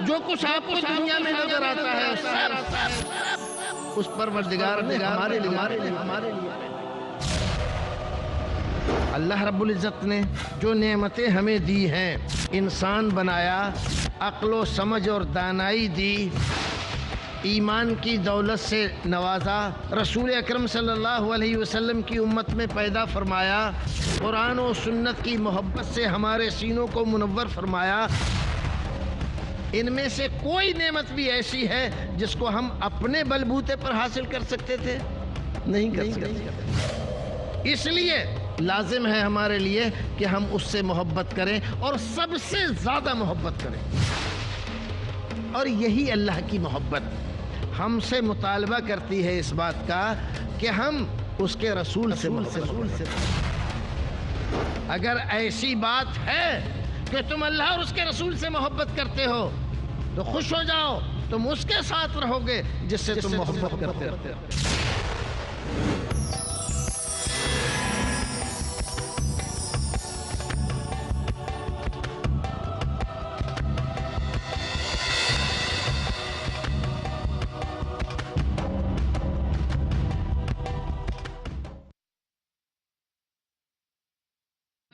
جو کچھ آپ کو دنیا میں نظر آتا ہے سب اس پروردگار نے ہمارے لیے اللہ رب العزت نے جو نعمتیں ہمیں دی ہیں، انسان بنایا، عقل و سمجھ اور دانائی دی، ایمان کی دولت سے نوازا، رسول اکرم صلی اللہ علیہ وسلم کی امت میں پیدا فرمایا، قرآن و سنت کی محبت سے ہمارے سینوں کو منور فرمایا، ان میں سے کوئی نعمت بھی ایسی ہے جس کو ہم اپنے بلبوتے پر حاصل کر سکتے تھے؟ نہیں کر سکتے۔ اس لیے لازم ہے ہمارے لیے کہ ہم اس سے محبت کریں اور سب سے زیادہ محبت کریں، اور یہی اللہ کی محبت ہم سے مطالبہ کرتی ہے اس بات کا کہ ہم اس کے رسول سے اگر ایسی بات ہے کہ تم اللہ اور اس کے رسول سے محبت کرتے ہو تو خوش ہو جاؤ، تم اس کے ساتھ رہو گے جس سے تم محبت کرتے ہو۔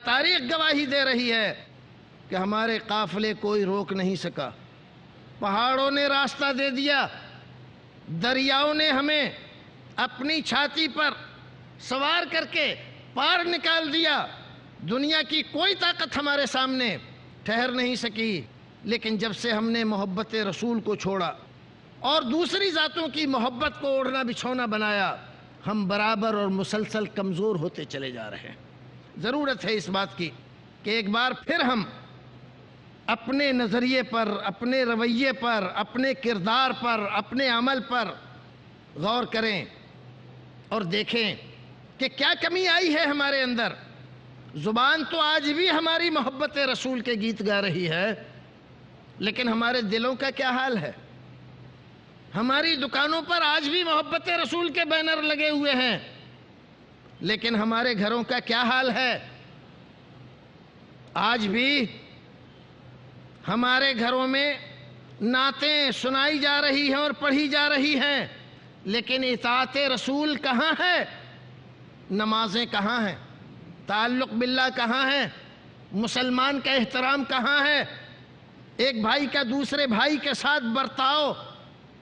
تاریخ گواہی دے رہی ہے کہ ہمارے قافلے کوئی روک نہیں سکا، پہاڑوں نے راستہ دے دیا، دریاؤں نے ہمیں اپنی چھاتی پر سوار کر کے پار نکال دیا، دنیا کی کوئی طاقت ہمارے سامنے ٹھہر نہیں سکی، لیکن جب سے ہم نے محبت رسول کو چھوڑا اور دوسری ذاتوں کی محبت کو اوڑھنا بچھونا بنایا، ہم برابر اور مسلسل کمزور ہوتے چلے جا رہے ہیں۔ ضرورت ہے اس بات کی کہ ایک بار پھر ہم اپنے نظریے پر، اپنے رویے پر، اپنے کردار پر، اپنے عمل پر غور کریں اور دیکھیں کہ کیا کمی آئی ہے ہمارے اندر۔ زبان تو آج بھی ہماری محبت رسول کے گیت گا رہی ہے، لیکن ہمارے دلوں کا کیا حال ہے؟ ہماری دکانوں پر آج بھی محبت رسول کے بینر لگے ہوئے ہیں، لیکن ہمارے گھروں کا کیا حال ہے؟ آج بھی ہمارے گھروں میں نعتیں سنائی جا رہی ہیں اور پڑھی جا رہی ہیں، لیکن اطاعت رسول کہاں ہے؟ نمازیں کہاں ہیں؟ تعلق باللہ کہاں ہے؟ مسلمان کا احترام کہاں ہے؟ ایک بھائی کا دوسرے بھائی کے ساتھ برتاؤ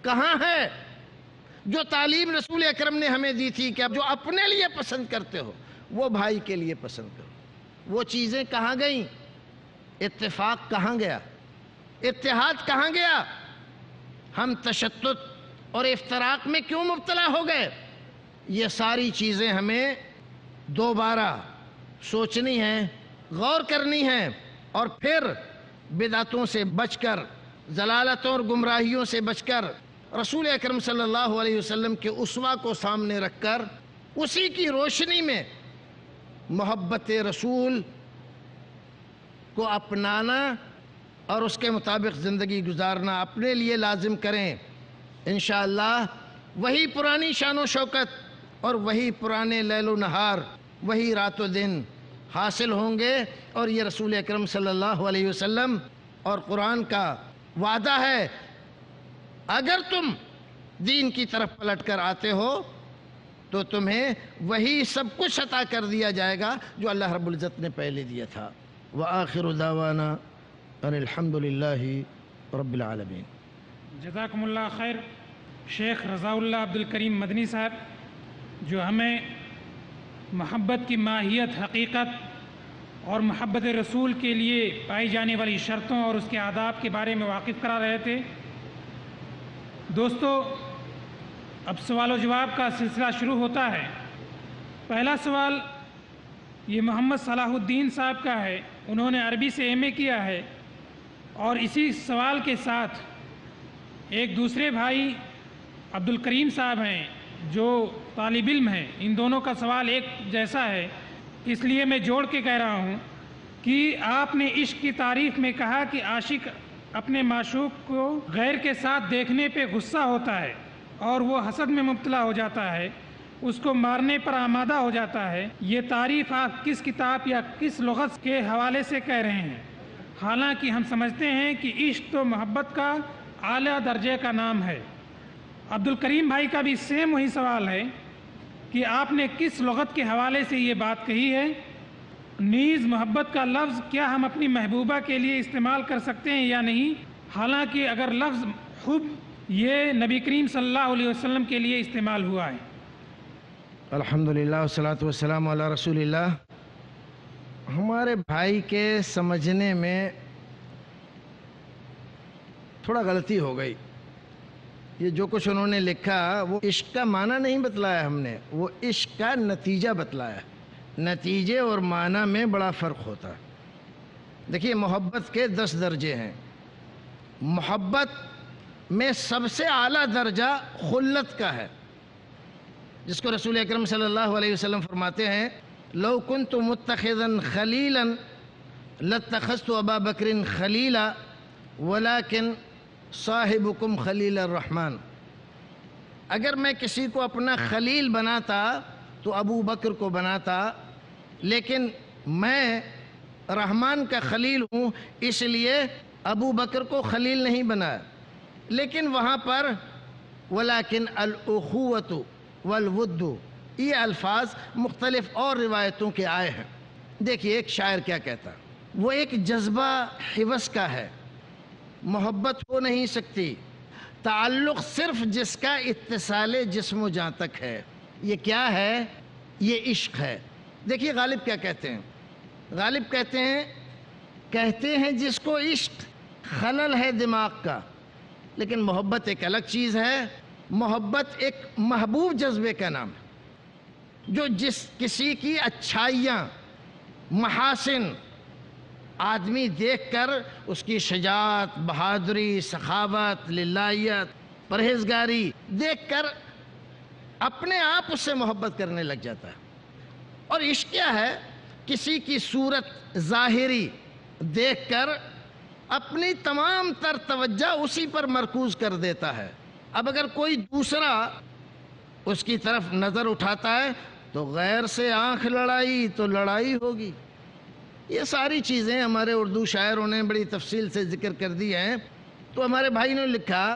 کہاں ہے؟ جو تعلیم رسول اکرم نے ہمیں دی تھی کہ اب جو اپنے لیے پسند کرتے ہو وہ بھائی کے لیے پسند کرو، وہ چیزیں کہاں گئیں؟ اتفاق کہاں گیا؟ اتحاد کہاں گیا؟ ہم تشدد اور افتراق میں کیوں مبتلا ہو گئے؟ یہ ساری چیزیں ہمیں دوبارہ سوچنی ہیں، غور کرنی ہیں، اور پھر بدعتوں سے بچ کر، ضلالتوں اور گمراہیوں سے بچ کر، رسول اکرم صلی اللہ علیہ وسلم کے اسوہ کو سامنے رکھ کر اسی کی روشنی میں محبت رسول کو اپنانا اور اس کے مطابق زندگی گزارنا اپنے لیے لازم کریں۔ انشاءاللہ وہی پرانی شان و شوکت اور وہی پرانے لیل و نہار، وہی رات و دن حاصل ہوں گے، اور یہ رسول اکرم صلی اللہ علیہ وسلم اور قرآن کا وعدہ ہے، اگر تم دین کی طرف پلٹ کر آتے ہو تو تمہیں وہی سب کچھ عطا کر دیا جائے گا جو اللہ رب العزت نے پہلے دیا تھا۔ وآخر دعوانا ان الحمد للہ رب العالمین۔ جزاکم اللہ خیر شیخ رضا اللہ عبد الکریم مدنی صاحب، جو ہمیں محبت کی ماہیت، حقیقت اور محبت رسول کے لیے پائی جانے والی شرطوں اور اس کے آداب کے بارے میں واقف کرا رہے تھے۔ دوستو، اب سوال و جواب کا سلسلہ شروع ہوتا ہے۔ پہلا سوال یہ محمد صلاح الدین صاحب کا ہے، انہوں نے عربی سے ایم اے کیا ہے، اور اسی سوال کے ساتھ ایک دوسرے بھائی عبد الکریم صاحب ہیں جو طالب علم ہیں، ان دونوں کا سوال ایک جیسا ہے، اس لیے میں جوڑ کے کہہ رہا ہوں کہ آپ نے عشق کی تعریف میں کہا کہ عاشق اپنے معشوق کو غیر کے ساتھ دیکھنے پہ غصہ ہوتا ہے اور وہ حسد میں مبتلا ہو جاتا ہے، اس کو مارنے پر آمادہ ہو جاتا ہے۔ یہ تعریف آپ کس کتاب یا کس لغت کے حوالے سے کہہ رہے ہیں؟ حالانکہ ہم سمجھتے ہیں کہ عشق تو محبت کا اعلیٰ درجے کا نام ہے۔ عبد الکریم بھائی کا بھی سیم وہی سوال ہے کہ آپ نے کس لغت کے حوالے سے یہ بات کہی ہے؟ نیز محبت کا لفظ کیا ہم اپنی محبوبہ کے لیے استعمال کر سکتے ہیں یا نہیں؟ حالانکہ اگر لفظ حب یہ نبی کریم صلی اللہ علیہ وسلم کے لیے استعمال ہوا ہے۔ الحمدللہ والصلاۃ والسلام علی رسول اللہ۔ ہمارے بھائی کے سمجھنے میں تھوڑا غلطی ہو گئی۔ یہ جو کچھ انہوں نے لکھا وہ عشق کا معنی نہیں بتلایا ہم نے، وہ عشق کا نتیجہ بتلایا۔ نتیجے اور معنی میں بڑا فرق ہوتا ہے۔ دیکھیے محبت کے 10 درجے ہیں۔ محبت میں سب سے اعلیٰ درجہ خلت کا ہے، جس کو رسول اکرم صلی اللہ علیہ وسلم فرماتے ہیں لو کنت متخذا خلیلا لاتخذت ابا بکر خلیلا ولکن صاحبکم خلیل الرحمن۔ اگر میں کسی کو اپنا خلیل بناتا تو ابو بکر کو بناتا، لیکن میں رحمان کا خلیل ہوں اس لیے ابو بکر کو خلیل نہیں بنایا۔ لیکن وہاں پر ولیکن الاخوۃ والود یہ الفاظ مختلف اور روایتوں کے آئے ہیں۔ دیکھیے ایک شاعر کیا کہتا ہے، وہ ایک جذبہ حوث کا ہے، محبت ہو نہیں سکتی، تعلق صرف جس کا اتصال جسم و جاں تک ہے۔ یہ کیا ہے؟ یہ عشق ہے۔ دیکھیے غالب کیا کہتے ہیں، غالب کہتے ہیں جس کو عشق خلل ہے دماغ کا، لیکن محبت ایک الگ چیز ہے۔ محبت ایک محبوب جذبے کا نام ہے، جو کسی کی اچھائیاں محاسن آدمی دیکھ کر اس کی شجاعت، بہادری، سخاوت، للہیت، پرہیزگاری دیکھ کر اپنے آپ اس سے محبت کرنے لگ جاتا ہے۔ اور عشق کیا ہے؟ کسی کی صورت ظاہری دیکھ کر اپنی تمام تر توجہ اسی پر مرکوز کر دیتا ہے۔ اب اگر کوئی دوسرا اس کی طرف نظر اٹھاتا ہے تو غیر سے آنکھ لڑائی تو لڑائی ہوگی۔ یہ ساری چیزیں ہمارے اردو شاعروں نے بڑی تفصیل سے ذکر کر دی ہیں۔ تو ہمارے بھائی نے لکھا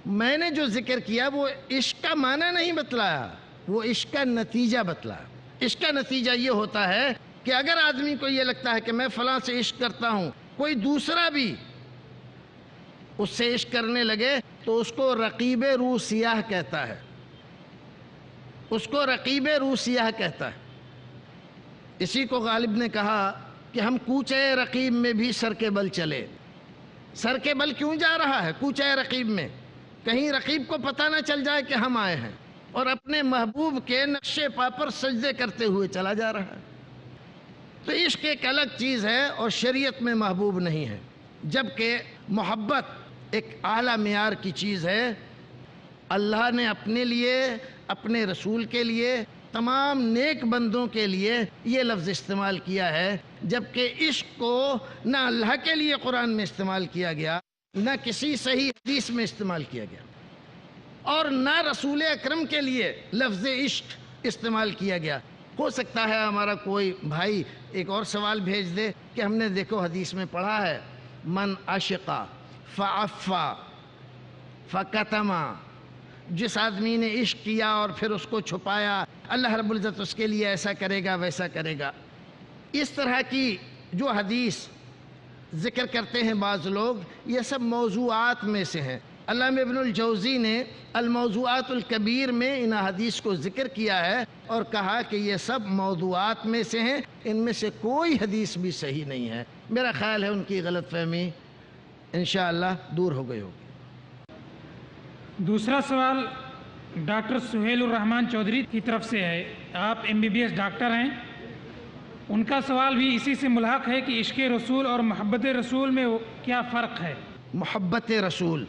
میں نے جو ذکر کیا وہ عشق کا معنی نہیں بتلایا، وہ عشق کا نتیجہ بتلایا۔ عشق کا نتیجہ یہ ہوتا ہے کہ اگر آدمی کو یہ لگتا ہے کہ میں فلاں سے عشق کرتا ہوں، کوئی دوسرا بھی اس سے عشق کرنے لگے تو اس کو رقیب روح سیاہ کہتا ہے، اس کو رقیب روح سیاہ کہتا ہے۔ اسی کو غالب نے کہا کہ ہم کوچے رقیب میں بھی سر کے بل چلے۔ سر کے بل کیوں جا رہا ہے کوچے رقیب میں؟ کہیں رقیب کو پتہ نہ چل جائے کہ ہم آئے ہیں، اور اپنے محبوب کے نقش پا پر سجدے کرتے ہوئے چلا جا رہا ہے۔ تو عشق ایک الگ چیز ہے اور شریعت میں محبوب نہیں ہے، جبکہ محبت ایک اعلیٰ معیار کی چیز ہے۔ اللہ نے اپنے لیے، اپنے رسول کے لیے، تمام نیک بندوں کے لیے یہ لفظ استعمال کیا ہے، جبکہ عشق کو نہ اللہ کے لیے قرآن میں استعمال کیا گیا، نہ کسی صحیح حدیث میں استعمال کیا گیا، اور نہ رسول اکرم کے لیے لفظ عشق استعمال کیا گیا۔ ہو سکتا ہے ہمارا کوئی بھائی ایک اور سوال بھیج دے کہ ہم نے دیکھو حدیث میں پڑھا ہے من عشقا فعفا فکتما، جس آدمی نے عشق کیا اور پھر اس کو چھپایا اللہ رب العزت اس کے لیے ایسا کرے گا ویسا کرے گا۔ اس طرح کی جو حدیث ذکر کرتے ہیں بعض لوگ، یہ سب موضوعات میں سے ہیں۔ علامہ ابن الجوزی نے الموضوعات الکبیر میں ان حدیث کو ذکر کیا ہے اور کہا کہ یہ سب موضوعات میں سے ہیں، ان میں سے کوئی حدیث بھی صحیح نہیں ہے۔ میرا خیال ہے ان کی غلط فہمی انشاءاللہ دور ہو گئی ہوگی۔ دوسرا سوال ڈاکٹر سہیل الرحمان چودھری کی طرف سے ہے۔ آپ MBBS ڈاکٹر ہیں، ان کا سوال بھی اسی سے ملحق ہے کہ عشق رسول اور محبت رسول میں کیا فرق ہے؟ محبت رسول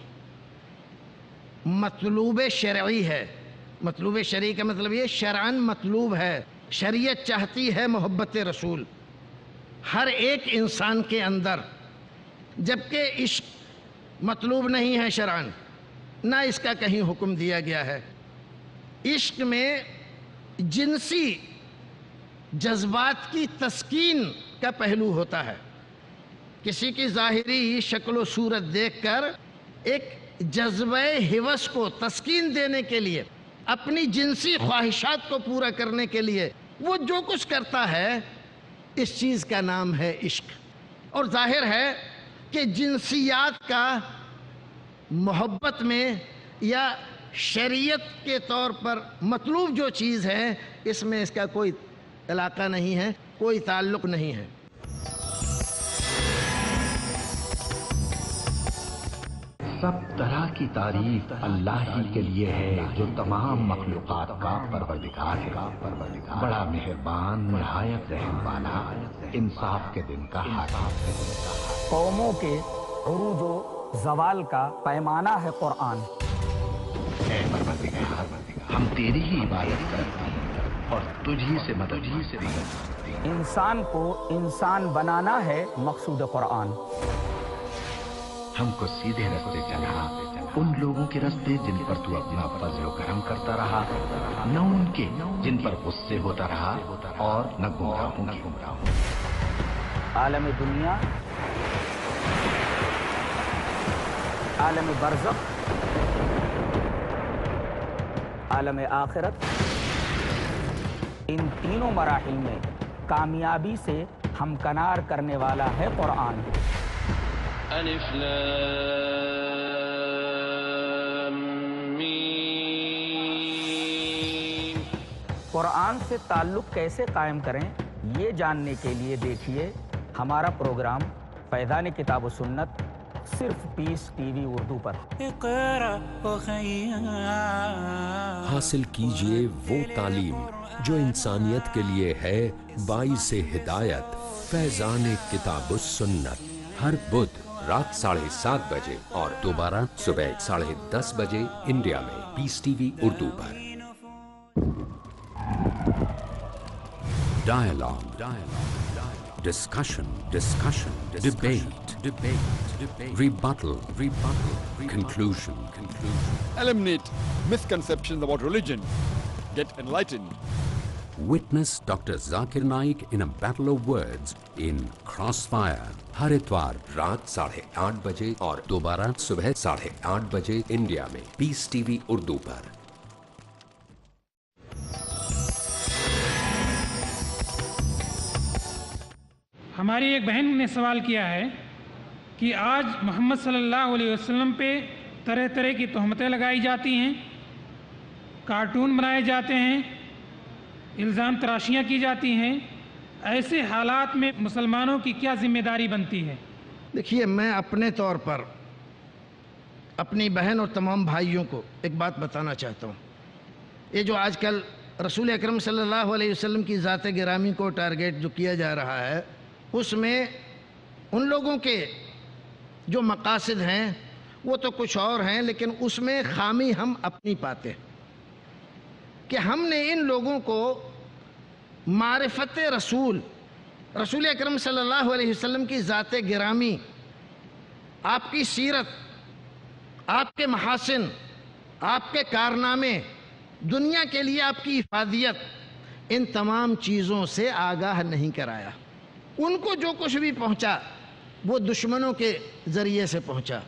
مطلوب شرعی ہے۔ مطلوب شرعی کا مطلب یہ شرعاً مطلوب ہے، شریعت چاہتی ہے محبت رسول ہر ایک انسان کے اندر، جبکہ عشق مطلوب نہیں ہے شرعاً، نہ اس کا کہیں حکم دیا گیا ہے۔ عشق میں جنسی جذبات کی تسکین کا پہلو ہوتا ہے، کسی کی ظاہری شکل و صورت دیکھ کر ایک جذبہ ہوس کو تسکین دینے کے لیے، اپنی جنسی خواہشات کو پورا کرنے کے لیے وہ جو کچھ کرتا ہے، اس چیز کا نام ہے عشق۔ اور ظاہر ہے کہ جنسیات کا محبت میں یا شریعت کے طور پر مطلوب جو چیز ہے، اس میں اس کا کوئی علاقہ نہیں ہے، کوئی تعلق نہیں ہے۔ سب طرح کی تعریف اللہ ہی کے لیے ہے جو تمام مخلوقات کا پروردگار ہے، بڑا مہربان، نہایت رحم والا، انصاف کے دن کا حاکم۔ قوموں کے عروج و زوال کا پیمانہ ہے قرآن۔ اے پروردگار، ہم تیری ہی عبادت کرتے ہیں اور تجھی سے مدد مانگتے ہیں۔ انسان کو انسان بنانا ہے مقصود قرآن۔ ہم کو سیدھے رستے چلا، ان لوگوں کے رستے جن پر تو اپنا فضل و کرم کرتا رہا، نہ ان کے جن پر غصے ہوتا رہا، اور نہ گمراہوں کے۔ عالم دنیا، عالم برزخ، عالم آخرت، ان تینوں مراحل میں کامیابی سے ہمکنار کرنے والا ہے قرآن۔ الف لام میم۔ قرآن سے تعلق کیسے قائم کریں، یہ جاننے کے لیے دیکھیے ہمارا پروگرام فیضان کتاب و سنت، صرف پیس ٹی وی اردو پر۔ حاصل کیجئے وہ تعلیم جو انسانیت کے لیے ہے باعث ہدایت۔ فیضان کتاب و سنت، ہر بدھ رات 7:30 بجے اور دوبارہ صبح 10:30 بجے انڈیا میں پیس ٹی وی اردو پر۔ Dialogue, discussion, debate, rebuttal, conclusion. Eliminate misconceptions about religion. Get enlightened. Witness Dr. Zakir Naik in a battle of words in Crossfire، ہر اتوار رات 8:30 بجے اور دوبارہ صبح 8:30 بجے انڈیا میں پیس ٹی وی اردو پر۔ ہماری ایک بہن نے سوال کیا ہے کہ آج محمد صلی اللہ علیہ وسلم پہ طرح طرح کی تہمتیں لگائی جاتی ہیں، کارٹون بنائے جاتے ہیں، الزام تراشیاں کی جاتی ہیں، ایسے حالات میں مسلمانوں کی کیا ذمہ داری بنتی ہے؟ دیکھیے، میں اپنے طور پر اپنی بہن اور تمام بھائیوں کو ایک بات بتانا چاہتا ہوں۔ یہ جو آج کل رسول اکرم صلی اللہ علیہ وسلم کی ذات گرامی کو ٹارگیٹ جو کیا جا رہا ہے، اس میں ان لوگوں کے جو مقاصد ہیں وہ تو کچھ اور ہیں، لیکن اس میں خامی ہم اپنی پاتے ہیں کہ ہم نے ان لوگوں کو معرفت رسول اکرم صلی اللہ علیہ وسلم کی ذات گرامی، آپ کی سیرت، آپ کے محاسن، آپ کے کارنامے، دنیا کے لیے آپ کی افادیت، ان تمام چیزوں سے آگاہ نہیں کرایا۔ ان کو جو کچھ بھی پہنچا وہ دشمنوں کے ذریعے سے پہنچا،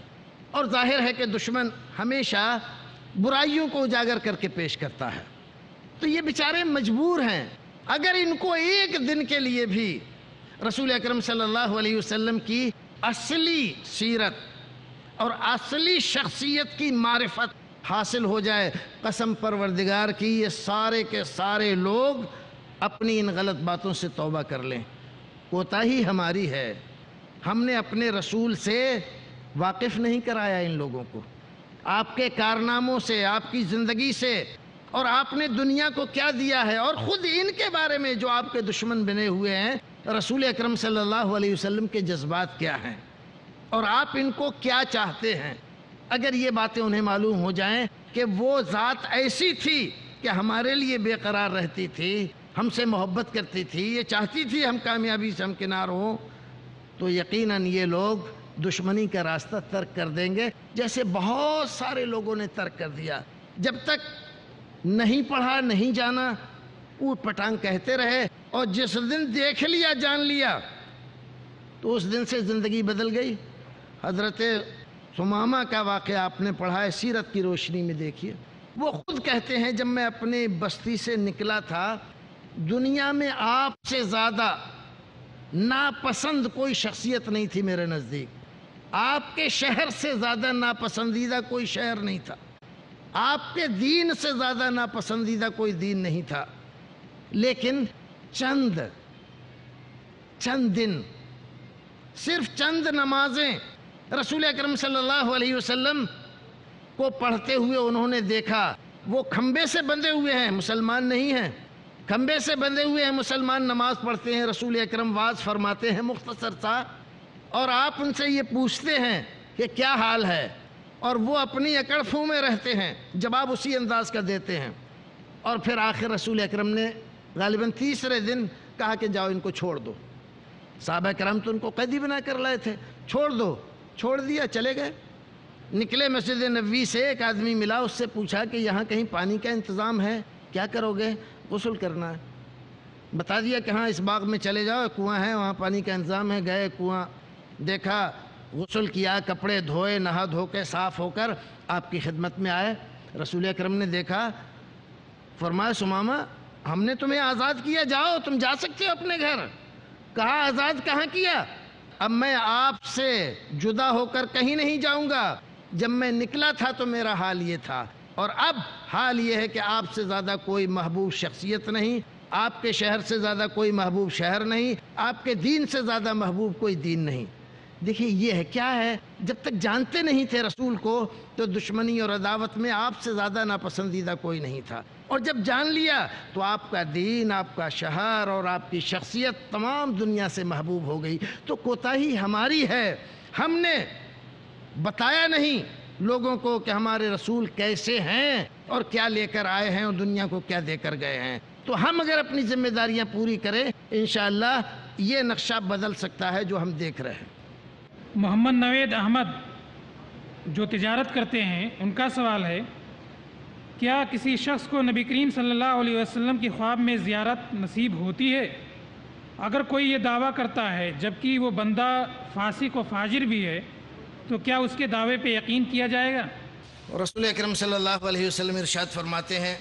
اور ظاہر ہے کہ دشمن ہمیشہ برائیوں کو اجاگر کر کے پیش کرتا ہے۔ تو یہ بیچارے مجبور ہیں، اگر ان کو ایک دن کے لیے بھی رسول اکرم صلی اللہ علیہ وسلم کی اصلی سیرت اور اصلی شخصیت کی معرفت حاصل ہو جائے، قسم پروردگار کی یہ سارے کے سارے لوگ اپنی ان غلط باتوں سے توبہ کر لیں۔ کوتاہی ہماری ہے، ہم نے اپنے رسول سے واقف نہیں کرایا ان لوگوں کو، آپ کے کارناموں سے، آپ کی زندگی سے، اور آپ نے دنیا کو کیا دیا ہے، اور خود ان کے بارے میں جو آپ کے دشمن بنے ہوئے ہیں، رسول اکرم صلی اللہ علیہ وسلم کے جذبات کیا ہیں اور آپ ان کو کیا چاہتے ہیں۔ اگر یہ باتیں انہیں معلوم ہو جائیں کہ وہ ذات ایسی تھی کہ ہمارے لیے بے قرار رہتی تھی، ہم سے محبت کرتی تھی، یہ چاہتی تھی ہم کامیابی سے ہمکنار ہوں، تو یقیناً یہ لوگ دشمنی کا راستہ ترک کر دیں گے، جیسے بہت سارے لوگوں نے ترک کر دیا۔ جب تک نہیں پڑھا، نہیں جانا، اوٹ پٹانگ کہتے رہے، اور جس دن دیکھ لیا، جان لیا تو اس دن سے زندگی بدل گئی۔ حضرت ثمامہ کا واقعہ آپ نے پڑھا ہے، سیرت کی روشنی میں دیکھیے۔ وہ خود کہتے ہیں جب میں اپنی بستی سے نکلا تھا، دنیا میں آپ سے زیادہ ناپسند کوئی شخصیت نہیں تھی میرے نزدیک، آپ کے شہر سے زیادہ ناپسندیدہ کوئی شہر نہیں تھا، آپ کے دین سے زیادہ ناپسندیدہ کوئی دین نہیں تھا، لیکن چند دن، صرف چند نمازیں رسول اکرم صلی اللہ علیہ وسلم کو پڑھتے ہوئے انہوں نے دیکھا۔ وہ کھمبے سے بندھے ہوئے ہیں، مسلمان نہیں ہیں، کھمبے سے بندھے ہوئے ہیں مسلمان، نماز پڑھتے ہیں، رسول اکرم واعظ فرماتے ہیں مختصر سا، اور آپ ان سے یہ پوچھتے ہیں کہ کیا حال ہے، اور وہ اپنی اکڑ پھو میں رہتے ہیں، جواب اسی انداز کا دیتے ہیں۔ اور پھر آخر رسول اکرم نے غالباً تیسرے دن کہا کہ جاؤ ان کو چھوڑ دو۔ صحابہ کرام تو ان کو قیدی بنا کر لائے تھے، چھوڑ دو، چھوڑ دیا، چلے گئے۔ نکلے مسجد نبوی سے، ایک آدمی ملا، اس سے پوچھا کہ یہاں کہیں پانی کا انتظام ہے؟ کیا کرو گے؟ غسل کرنا ہے۔ بتا دیا کہ ہاں اس باغ میں چلے جاؤ، کنواں ہے، وہاں پانی کا انتظام ہے۔ گئے کنواں دیکھا، غسل کیا، کپڑے دھوئے، نہا دھو کے صاف ہو کر آپ کی خدمت میں آئے۔ رسول اکرم نے دیکھا، فرمایا ثمامہ ہم نے تمہیں آزاد کیا، جاؤ تم جا سکتے ہو اپنے گھر۔ کہا آزاد کہاں کیا؟ اب میں آپ سے جدا ہو کر کہیں نہیں جاؤں گا، جب میں نکلا تھا تو میرا حال یہ تھا، اور اب حال یہ ہے کہ آپ سے زیادہ کوئی محبوب شخصیت نہیں، آپ کے شہر سے زیادہ کوئی محبوب شہر نہیں، آپ کے دین سے زیادہ محبوب کوئی دین نہیں۔ دیکھیے یہ ہے، کیا ہے، جب تک جانتے نہیں تھے رسول کو تو دشمنی اور عداوت میں آپ سے زیادہ ناپسندیدہ کوئی نہیں تھا، اور جب جان لیا تو آپ کا دین، آپ کا شہر اور آپ کی شخصیت تمام دنیا سے محبوب ہو گئی۔ تو کوتاہی ہماری ہے، ہم نے بتایا نہیں لوگوں کو کہ ہمارے رسول کیسے ہیں اور کیا لے کر آئے ہیں اور دنیا کو کیا دے کر گئے ہیں۔ تو ہم اگر اپنی ذمہ داریاں پوری کریں، انشاءاللہ یہ نقشہ بدل سکتا ہے جو ہم دیکھ رہے ہیں۔ محمد نوید احمد جو تجارت کرتے ہیں، ان کا سوال ہے، کیا کسی شخص کو نبی کریم صلی اللہ علیہ وسلم کی خواب میں زیارت نصیب ہوتی ہے؟ اگر کوئی یہ دعویٰ کرتا ہے جبکہ وہ بندہ فاسق و فاجر بھی ہے تو کیا اس کے دعوے پہ یقین کیا جائے گا؟ رسول اکرم صلی اللہ علیہ وسلم ارشاد فرماتے ہیں،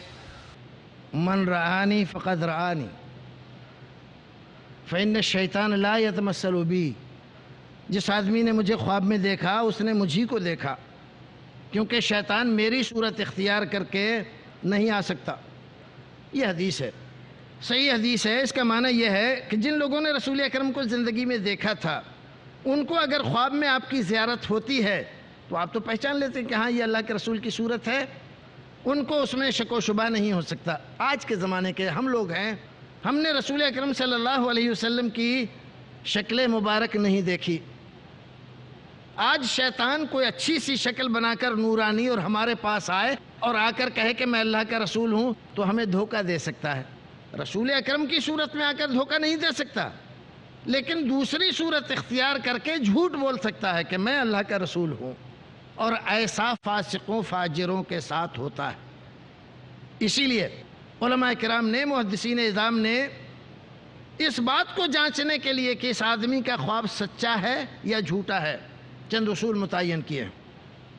من رآنی فقد رآنی فإن الشیطان لا یتمثل بی۔ جس آدمی نے مجھے خواب میں دیکھا اس نے مجھی کو دیکھا، کیونکہ شیطان میری صورت اختیار کر کے نہیں آ سکتا۔ یہ حدیث ہے، صحیح حدیث ہے۔ اس کا معنی یہ ہے کہ جن لوگوں نے رسول اکرم کو زندگی میں دیکھا تھا، ان کو اگر خواب میں آپ کی زیارت ہوتی ہے تو آپ تو پہچان لیتے ہیں کہ ہاں یہ اللہ کے رسول کی صورت ہے، ان کو اس میں شک و شبہ نہیں ہو سکتا۔ آج کے زمانے کے ہم لوگ ہیں، ہم نے رسول اکرم صلی اللہ علیہ وسلم کی شکل مبارک نہیں دیکھی۔ آج شیطان کوئی اچھی سی شکل بنا کر نورانی اور ہمارے پاس آئے اور آ کر کہے کہ میں اللہ کا رسول ہوں تو ہمیں دھوکہ دے سکتا ہے۔ رسول اکرم کی صورت میں آ کر دھوکہ نہیں دے سکتا، لیکن دوسری صورت اختیار کر کے جھوٹ بول سکتا ہے کہ میں اللہ کا رسول ہوں، اور ایسا فاسقوں فاجروں کے ساتھ ہوتا ہے۔ اسی لیے علماء کرام نے، محدثین اعظام نے اس بات کو جانچنے کے لیے کہ اس آدمی کا خواب سچا ہے یا جھوٹا ہے، چند اصول متعین کیے ہیں۔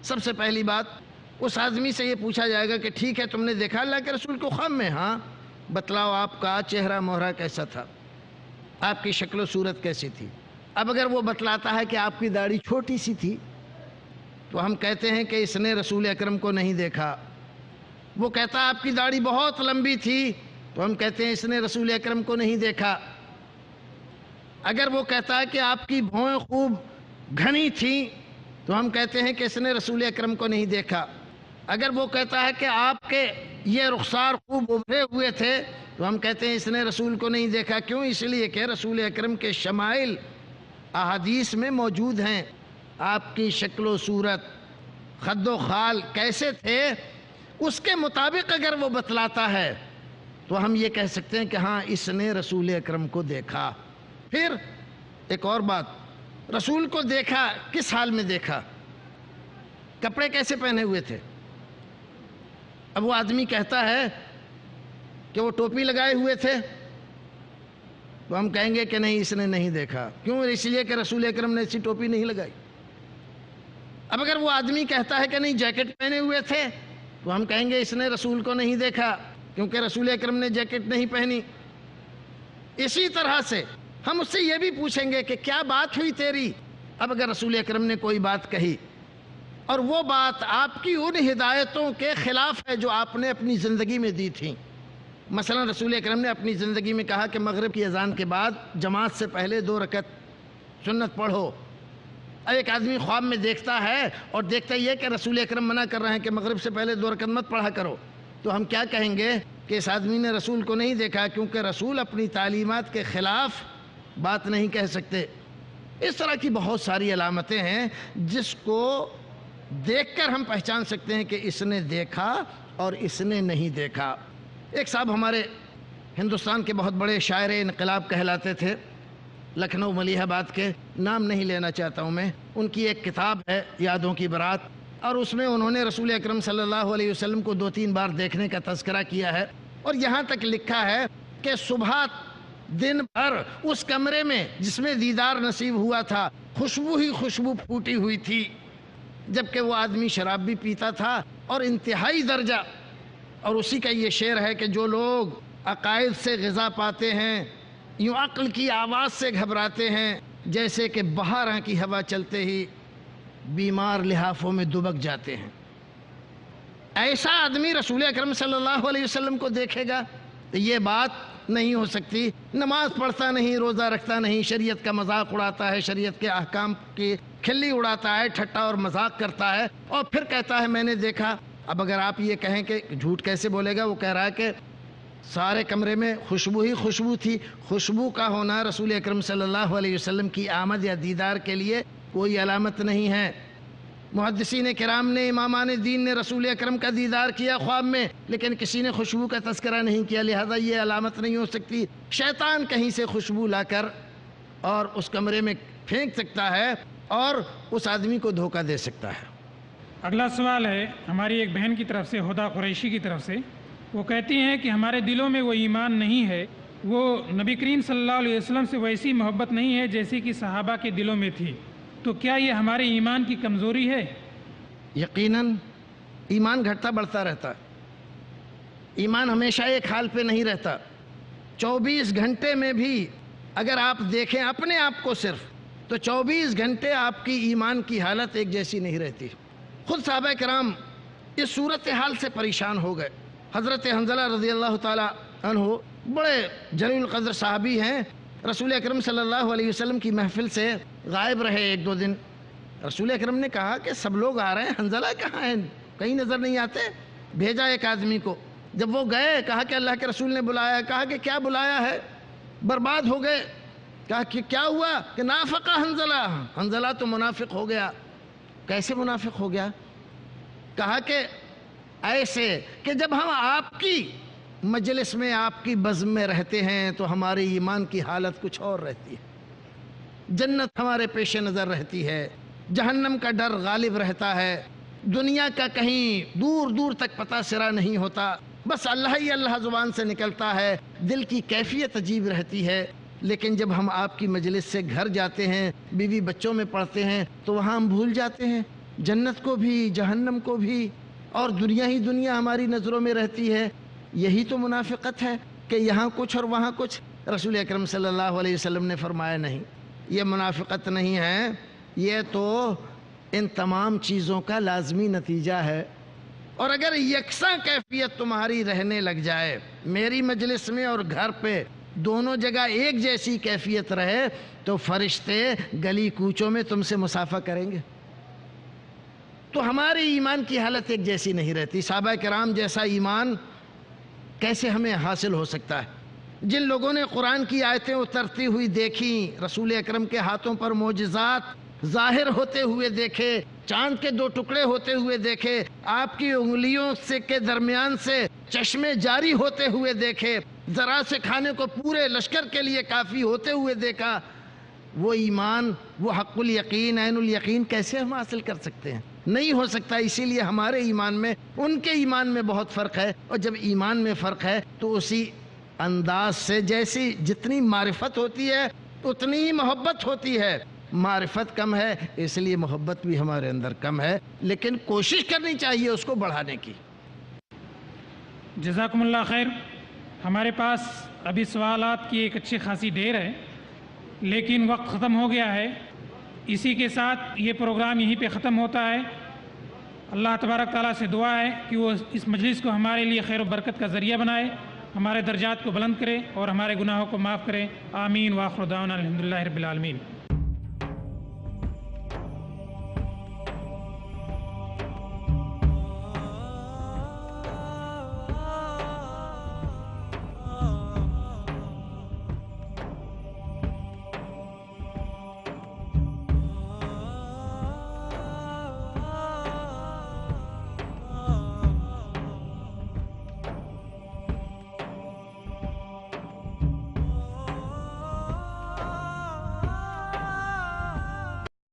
سب سے پہلی بات، اس آدمی سے یہ پوچھا جائے گا کہ ٹھیک ہے تم نے دیکھا اللہ کے رسول کو خواب میں؟ ہاں، بتلاؤ آپ کا چہرہ مہرہ کیسا تھا، آپ کی شکل و صورت کیسی تھی؟ اب اگر وہ بتلاتا ہے کہ آپ کی داڑھی چھوٹی سی تھی تو ہم کہتے ہیں کہ اس نے رسول اکرم کو نہیں دیکھا۔ وہ کہتا ہے آپ کی داڑھی بہت لمبی تھی تو ہم کہتے ہیں اس نے رسول اکرم کو نہیں دیکھا۔ اگر وہ کہتا ہے کہ آپ کی بھویں خوب گھنی تھیں تو ہم کہتے ہیں کہ اس نے رسول اکرم کو نہیں دیکھا۔ اگر وہ کہتا ہے کہ آپ کے یہ رخسار خوب ابھرے ہوئے تھے تو ہم کہتے ہیں اس نے رسول کو نہیں دیکھا۔ کیوں؟ اس لیے کہ رسول اکرم کے شمائل احادیث میں موجود ہیں۔ آپ کی شکل و صورت، خد و خال کیسے تھے، اس کے مطابق اگر وہ بتلاتا ہے تو ہم یہ کہہ سکتے ہیں کہ ہاں اس نے رسول اکرم کو دیکھا۔ پھر ایک اور بات، رسول کو دیکھا کس حال میں دیکھا، کپڑے کیسے پہنے ہوئے تھے؟ اب وہ آدمی کہتا ہے کہ وہ ٹوپی لگائے ہوئے تھے، تو ہم کہیں گے کہ نہیں اس نے نہیں دیکھا. کیوں؟ اس لیے کہ رسول اکرم نے ایسی ٹوپی نہیں لگائی. اب اگر وہ آدمی کہتا ہے کہ نہیں جیکٹ پہنے ہوئے تھے تو ہم کہیں گے اس نے رسول کو نہیں دیکھا کیونکہ رسول اکرم نے جیکٹ نہیں پہنی. اسی طرح سے ہم اس سے یہ بھی پوچھیں گے کہ کیا بات ہوئی تیری. اب اگر رسول اکرم نے کوئی بات کہی اور وہ بات آپ کی ان ہدایتوں کے خلاف ہے جو آپ نے اپنی زندگی میں دی تھیں. مثلا رسول اکرم نے اپنی زندگی میں کہا کہ مغرب کی اذان کے بعد جماعت سے پہلے 2 رکعت سنت پڑھو. اب ایک آدمی خواب میں دیکھتا ہے اور دیکھتا یہ کہ رسول اکرم منع کر رہے ہیں کہ مغرب سے پہلے 2 رکعت مت پڑھا کرو. تو ہم کیا کہیں گے کہ اس آدمی نے رسول کو نہیں دیکھا کیونکہ رسول اپنی تعلیمات کے خلاف بات نہیں کہہ سکتے. اس طرح کی بہت ساری علامتیں ہیں جس کو دیکھ کر ہم پہچان سکتے ہیں کہ اس نے دیکھا اور اس نے نہیں دیکھا. ایک صاحب ہمارے ہندوستان کے بہت بڑے شاعر انقلاب کہلاتے تھے، لکھنؤ ملیح آباد کے، نام نہیں لینا چاہتا ہوں میں. ان کی ایک کتاب ہے یادوں کی برات، اور اس میں انہوں نے رسول اکرم صلی اللہ علیہ وسلم کو 2-3 بار دیکھنے کا تذکرہ کیا ہے، اور یہاں تک لکھا ہے کہ صبح دن بھر اس کمرے میں جس میں دیدار نصیب ہوا تھا خوشبو ہی خوشبو پھوٹی ہوئی تھی، جبکہ وہ آدمی شراب بھی پیتا تھا اور انتہائی درجہ. اور اسی کا یہ شعر ہے کہ جو لوگ عقائد سے غذا پاتے ہیں یوں عقل کی آواز سے گھبراتے ہیں، جیسے کہ بہاراں کی ہوا چلتے ہی بیمار لحافوں میں دبک جاتے ہیں. ایسا آدمی رسول اکرم صلی اللہ علیہ وسلم کو دیکھے گا؟ یہ بات نہیں ہو سکتی. نماز پڑھتا نہیں، روزہ رکھتا نہیں، شریعت کا مذاق اڑاتا ہے، شریعت کے احکام کی کھلی اڑاتا ہے، ٹھٹا اور مذاق کرتا ہے، اور پھر کہتا ہے میں نے دیکھا. اب اگر آپ یہ کہیں کہ جھوٹ کیسے بولے گا؟ وہ کہہ رہا ہے کہ سارے کمرے میں خوشبو ہی خوشبو تھی. خوشبو کا ہونا رسول اکرم صلی اللہ علیہ وسلم کی آمد یا دیدار کے لیے کوئی علامت نہیں ہے. محدثین کرام نے، امامان دین نے رسول اکرم کا دیدار کیا خواب میں، لیکن کسی نے خوشبو کا تذکرہ نہیں کیا، لہذا یہ علامت نہیں ہو سکتی. شیطان کہیں سے خوشبو لا کر اور اس کمرے میں پھینک سکتا ہے اور اس آدمی کو دھوکہ دے سکتا ہے. اگلا سوال ہے ہماری ایک بہن کی طرف سے، ہدا قریشی کی طرف سے. وہ کہتی ہیں کہ ہمارے دلوں میں وہ ایمان نہیں ہے، وہ نبی کریم صلی اللہ علیہ وسلم سے ویسی محبت نہیں ہے جیسی کہ صحابہ کے دلوں میں تھی. تو کیا یہ ہمارے ایمان کی کمزوری ہے؟ یقیناً ایمان گھٹتا بڑھتا رہتا ہے. ایمان ہمیشہ ایک حال پہ نہیں رہتا. 24 گھنٹے میں بھی اگر آپ دیکھیں اپنے آپ کو صرف، تو 24 گھنٹے آپ کی ایمان کی حالت ایک جیسی نہیں رہتی. خود صحابہ کرام اس صورتحال سے پریشان ہو گئے. حضرت حنظلہ رضی اللہ تعالی عنہ بڑے جلیل القدر صحابی ہیں، رسول اکرم صلی اللہ علیہ وسلم کی محفل سے غائب رہے 1-2 دن. رسول اکرم نے کہا کہ سب لوگ آ رہے ہیں، حنظلہ کہاں ہیں؟ کہیں نظر نہیں آتے. بھیجا ایک آدمی کو. جب وہ گئے کہا کہ اللہ کے رسول نے بلایا. کہا کہ کیا بلایا ہے؟ برباد ہو گئے. کہا کہ کیا ہوا؟ کہ نافقہ حنظلہ، حنظلہ تو منافق ہو گیا. کیسے منافق ہو گیا؟ کہا کہ ایسے کہ جب ہم آپ کی مجلس میں، آپ کی بزم میں رہتے ہیں تو ہمارے ایمان کی حالت کچھ اور رہتی ہے. جنت ہمارے پیش نظر رہتی ہے، جہنم کا ڈر غالب رہتا ہے، دنیا کا کہیں دور دور تک پتہ سرا نہیں ہوتا، بس اللہ ہی اللہ زبان سے نکلتا ہے، دل کی کیفیت عجیب رہتی ہے. لیکن جب ہم آپ کی مجلس سے گھر جاتے ہیں، بیوی بچوں میں پڑھتے ہیں، تو وہاں ہم بھول جاتے ہیں جنت کو بھی، جہنم کو بھی، اور دنیا ہی دنیا ہماری نظروں میں رہتی ہے. یہی تو منافقت ہے کہ یہاں کچھ اور وہاں کچھ. رسول اکرم صلی اللہ علیہ وسلم نے فرمایا نہیں، یہ منافقت نہیں ہے، یہ تو ان تمام چیزوں کا لازمی نتیجہ ہے. اور اگر یکساں کیفیت تمہاری رہنے لگ جائے، میری مجلس میں اور گھر پہ دونوں جگہ ایک جیسی کیفیت رہے، تو فرشتے گلی کوچوں میں تم سے مصافحہ کریں گے. تو ہماری ایمان کی حالت ایک جیسی نہیں رہتی. صحابہ کرام جیسا ایمان کیسے ہمیں حاصل ہو سکتا ہے؟ جن لوگوں نے قرآن کی آیتیں اترتی ہوئی دیکھیں، رسول اکرم کے ہاتھوں پر معجزات ظاہر ہوتے ہوئے دیکھے، چاند کے 2 ٹکڑے ہوتے ہوئے دیکھے، آپ کی انگلیوں سے کے درمیان سے چشمے جاری ہوتے ہوئے دیکھے، ذرا سے کھانے کو پورے لشکر کے لیے کافی ہوتے ہوئے دیکھا، وہ ایمان، وہ حق الیقین، عین الیقین کیسے ہم حاصل کر سکتے ہیں؟ نہیں ہو سکتا. اسی لیے ہمارے ایمان میں ان کے ایمان میں بہت فرق ہے، اور جب ایمان میں فرق ہے تو اسی انداز سے جیسی جتنی معرفت ہوتی ہے اتنی ہی محبت ہوتی ہے. معرفت کم ہے اس لیے محبت بھی ہمارے اندر کم ہے، لیکن کوشش کرنی چاہیے اس کو بڑھانے کی. جزاکم اللہ خیر. ہمارے پاس ابھی سوالات کی ایک اچھی خاصی ڈھیر ہے، لیکن وقت ختم ہو گیا ہے. اسی کے ساتھ یہ پروگرام یہیں پہ ختم ہوتا ہے. اللہ تبارک تعالیٰ سے دعا ہے کہ وہ اس مجلس کو ہمارے لیے خیر و برکت کا ذریعہ بنائے، ہمارے درجات کو بلند کرے اور ہمارے گناہوں کو معاف کرے. آمین. وآخر دعوانا الحمدللہ رب العالمین.